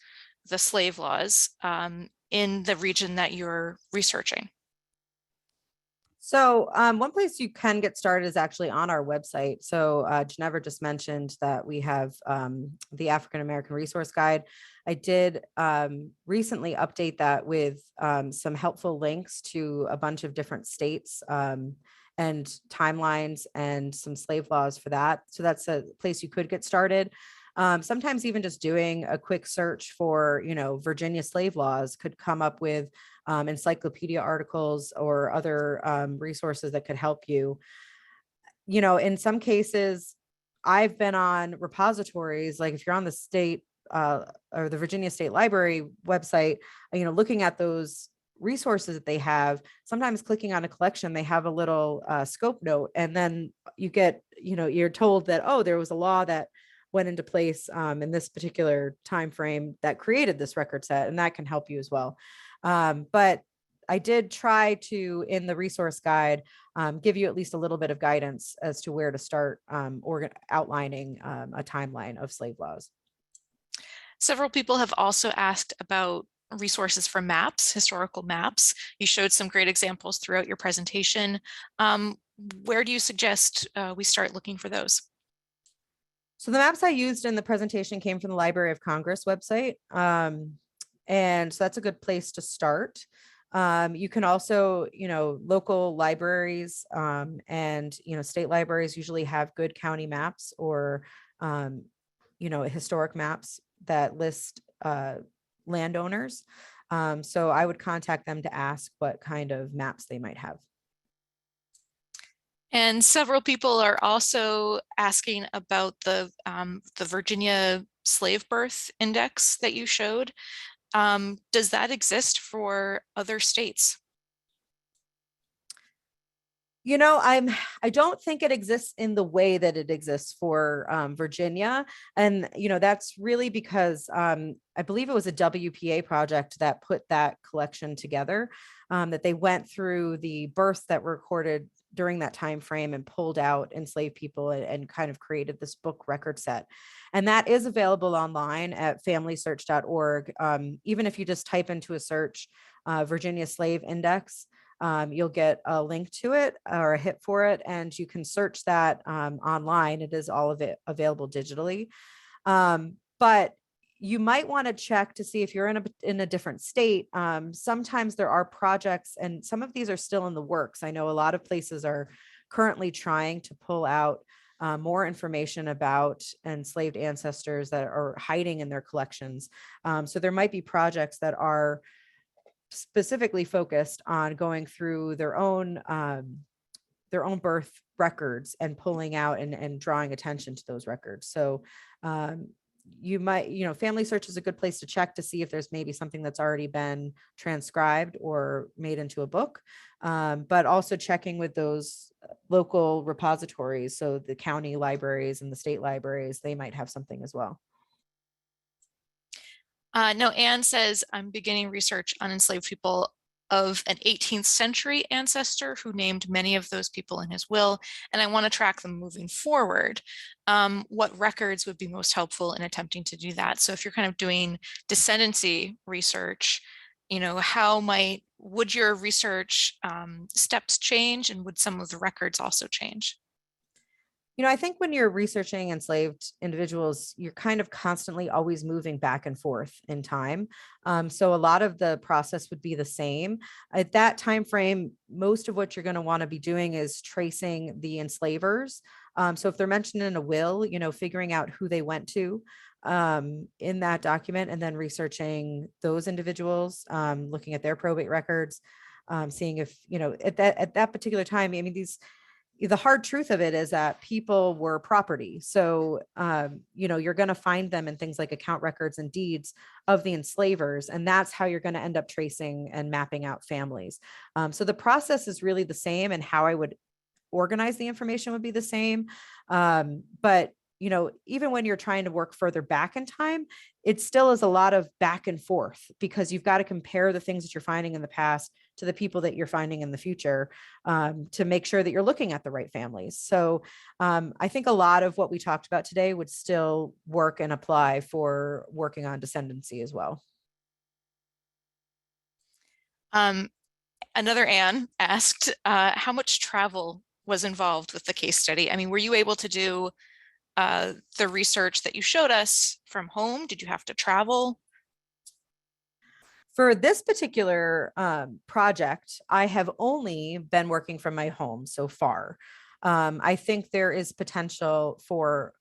the slave laws, in the region that you're researching? So one place you can get started is actually on our website. So Ginevra just mentioned that we have the African American Resource Guide. I did recently update that with some helpful links to a bunch of different states and timelines and some slave laws for that. So that's a place you could get started. Sometimes even just doing a quick search for, Virginia slave laws could come up with encyclopedia articles or other resources that could help you. In some cases, I've been on repositories, like if you're on the state or the Virginia State Library website, looking at those resources that they have, sometimes clicking on a collection, they have a little scope note, and then you get, you're told that, oh, there was a law that went into place in this particular time frame that created this record set, and that can help you as well. But I did try to, in the resource guide, give you at least a little bit of guidance as to where to start outlining a timeline of slave laws. Several people have also asked about resources for maps, historical maps. You showed some great examples throughout your presentation. Where do you suggest we start looking for those? So the maps I used in the presentation came from the Library of Congress website. And so that's a good place to start. You can also, local libraries and, state libraries usually have good county maps or, historic maps that list landowners. So I would contact them to ask what kind of maps they might have. And several people are also asking about the Virginia slave birth index that you showed. Does that exist for other states? I don't think it exists in the way that it exists for Virginia. And, that's really because I believe it was a WPA project that put that collection together, that they went through the births that were recorded during that time frame and pulled out enslaved people and kind of created this book record set. And that is available online at familysearch.org. Even if you just type into a search, Virginia Slave Index, you'll get a link to it or a hit for it, and you can search that online. It is all of it available digitally. But you might want to check to see if you're in a different state. Sometimes there are projects, and some of these are still in the works. I know a lot of places are currently trying to pull out more information about enslaved ancestors that are hiding in their collections. So there might be projects that are specifically focused on going through their own birth records and pulling out and drawing attention to those records. So you might, Family Search is a good place to check to see if there's maybe something that's already been transcribed or made into a book, but also checking with those local repositories. So the county libraries and the state libraries, they might have something as well. No, Anne says, I'm beginning research on enslaved people of an 18th century ancestor who named many of those people in his will, and I want to track them moving forward. What records would be most helpful in attempting to do that? So if you're kind of doing descendancy research, would your research steps change, and would some of the records also change? I think when you're researching enslaved individuals, you're kind of constantly always moving back and forth in time. So a lot of the process would be the same. At that time frame, most of what you're going to want to be doing is tracing the enslavers. So if they're mentioned in a will, figuring out who they went to in that document, and then researching those individuals, looking at their probate records, seeing if, at that particular time, the hard truth of it is that people were property. So, you're going to find them in things like account records and deeds of the enslavers. And that's how you're going to end up tracing and mapping out families. So the process is really the same, and how I would organize the information would be the same. But even when you're trying to work further back in time, it still is a lot of back and forth, because you've got to compare the things that you're finding in the past to the people that you're finding in the future, to make sure that you're looking at the right families. So I think a lot of what we talked about today would still work and apply for working on descendancy as well. Another Anne asked, how much travel was involved with the case study? I mean, were you able to do the research that you showed us from home? Did you have to travel? For this particular project, I have only been working from my home so far. I think there is potential for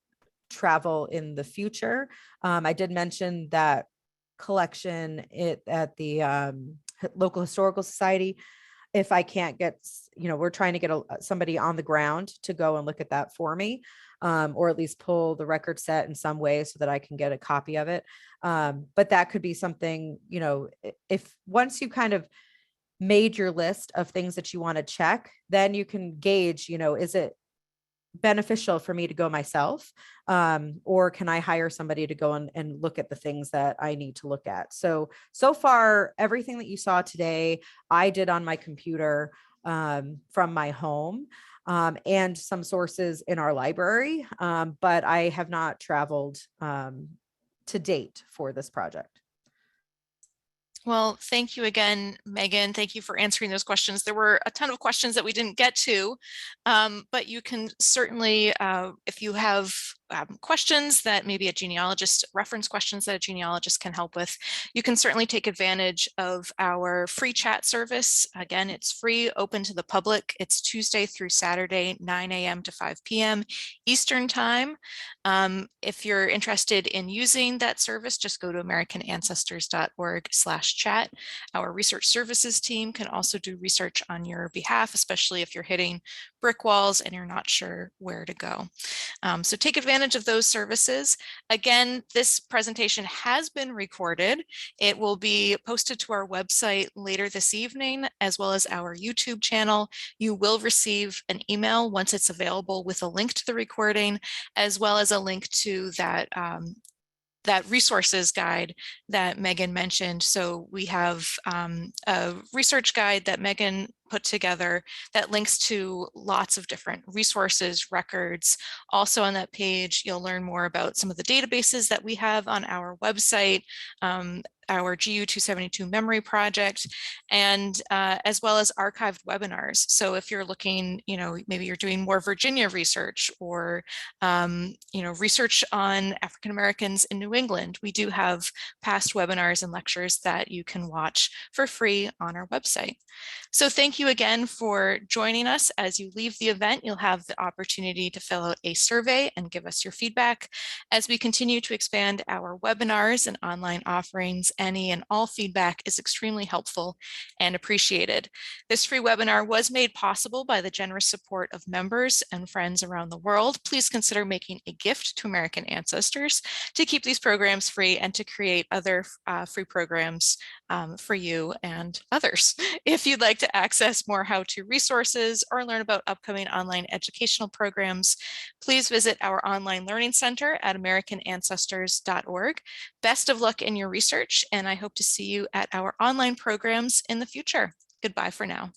travel in the future. I did mention that collection at the local historical society. If I can't get, we're trying to get somebody on the ground to go and look at that for me, or at least pull the record set in some way so that I can get a copy of it. But that could be something, if once you kind of made your list of things that you want to check, then you can gauge, is it beneficial for me to go myself, or can I hire somebody to go and look at the things that I need to look at? So far, everything that you saw today, I did on my computer, from my home, and some sources in our library, but I have not traveled to date for this project. Well, thank you again, Megan. Thank you for answering those questions. There were a ton of questions that we didn't get to, but you can certainly, if you have questions that maybe a genealogist, reference questions that a genealogist can help with, you can certainly take advantage of our free chat service. Again, it's free, open to the public. It's Tuesday through Saturday, 9 a.m. to 5 p.m. Eastern Time. If you're interested in using that service, just go to americanancestors.org/chat. Our research services team can also do research on your behalf, especially if you're hitting brick walls and you're not sure where to go. So take advantage of those services. Again, this presentation has been recorded. It will be posted to our website later this evening, as well as our YouTube channel. You will receive an email once it's available with a link to the recording, as well as a link to that that resources guide that Megan mentioned. So we have a research guide that Megan put together that links to lots of different resources, records. Also on that page, you'll learn more about some of the databases that we have on our website, our GU272 memory project, and as well as archived webinars. So if you're looking, maybe you're doing more Virginia research or, research on African Americans in New England, we do have past webinars and lectures that you can watch for free on our website. So thank you again for joining us. As you leave the event, you'll have the opportunity to fill out a survey and give us your feedback. As we continue to expand our webinars and online offerings, any and all feedback is extremely helpful and appreciated. This free webinar was made possible by the generous support of members and friends around the world. Please consider making a gift to American Ancestors to keep these programs free and to create other free programs for you and others. If you'd like to access more how-to resources or learn about upcoming online educational programs, please visit our online learning center at americanancestors.org. Best of luck in your research, and I hope to see you at our online programs in the future. Goodbye for now.